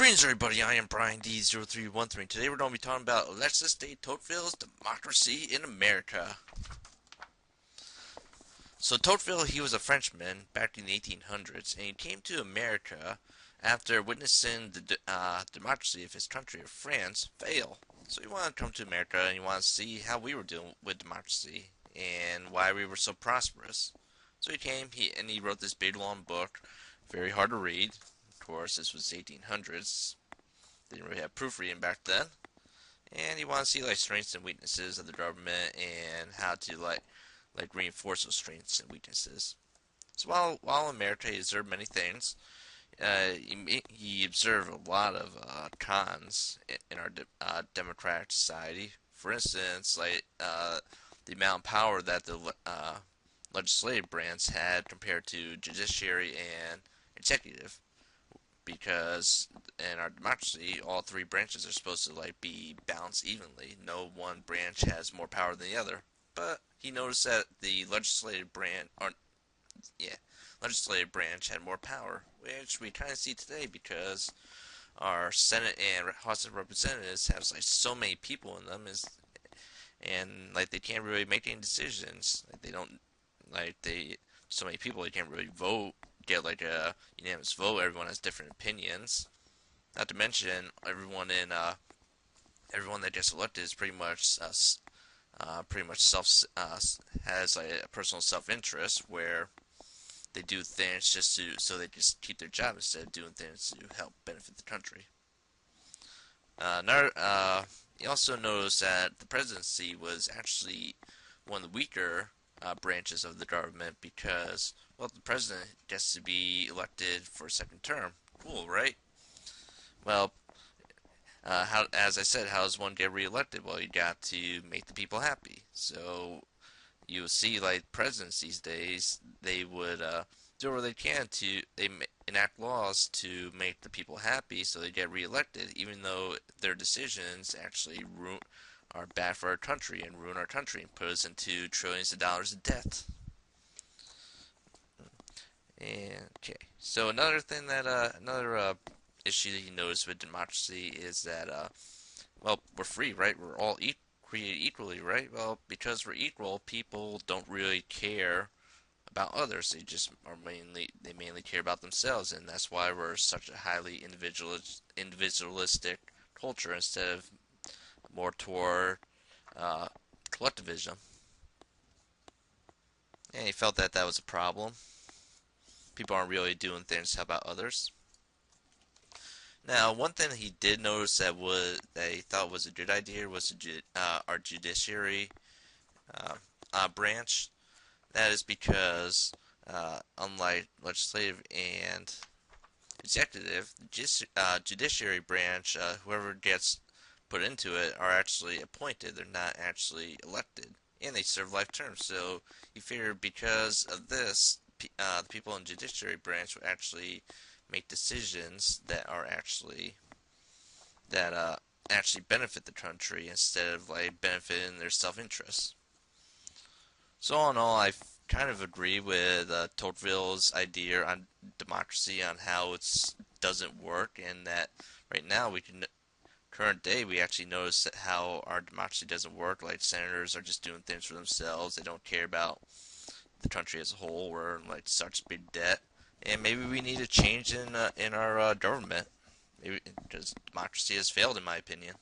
Greetings everybody, I am Brian D0313. Today we're going to be talking about Alexis de Tocqueville's Democracy in America. So Tocqueville, he was a Frenchman back in the 1800s, and he came to America after witnessing the democracy of his country of France fail. So he wanted to come to America and he wanted to see how we were doing with democracy and why we were so prosperous. So he came, and he wrote this big long book, very hard to read. Of course, this was 1800s. They didn't really have proofreading back then. And he wanted to see strengths and weaknesses of the government and how to reinforce those strengths and weaknesses. So while in America, he observed many things. He observed a lot of cons in our democratic society. For instance, the amount of power that the legislative branch had compared to judiciary and executive. Because in our democracy, all three branches are supposed to be balanced evenly. No one branch has more power than the other. But he noticed that the legislative branch had more power, which we kind of see today because our Senate and House of Representatives have so many people in them, and they can't really make any decisions. So many people, they can't really vote. Get a unanimous vote. Everyone has different opinions. Not to mention everyone that gets elected is pretty much has a personal self-interest where they do things so they just keep their job instead of doing things to help benefit the country. He also noticed that the presidency was actually one of the weaker branches of the government because, well, the president gets to be elected for a second term. Cool, right? Well, as I said, how does one get reelected? Well, you got to make the people happy. So you see, presidents these days, they would do what they can to enact laws to make the people happy, so they get reelected, even though their decisions actually are bad for our country and ruin our country and put us into trillions of dollars of debt. And, okay, so another issue that you notice with democracy is that, well, we're free, right? We're all created equally, right? Well, because we're equal, people don't really care about others. They mainly care about themselves, and that's why we're such a highly individualistic culture instead of more toward collectivism. And he felt that was a problem. People aren't really doing things to help out others. Now, one thing that he did notice that he thought was a good idea was our judiciary branch. That is because, unlike legislative and executive, judiciary branch, whoever gets put into it are actually appointed. They're not actually elected, and they serve life terms. So he figured because of this, the people in the judiciary branch would actually make decisions that actually benefit the country instead of benefiting their self-interest. So all in all, I kind of agree with Tocqueville's idea on democracy, on how it doesn't work, and that right now current day we actually notice that how our democracy doesn't work. Senators are just doing things for themselves. They don't care about the country as a whole. We're in such big debt, and maybe we need a change in our government. Maybe because democracy has failed, in my opinion.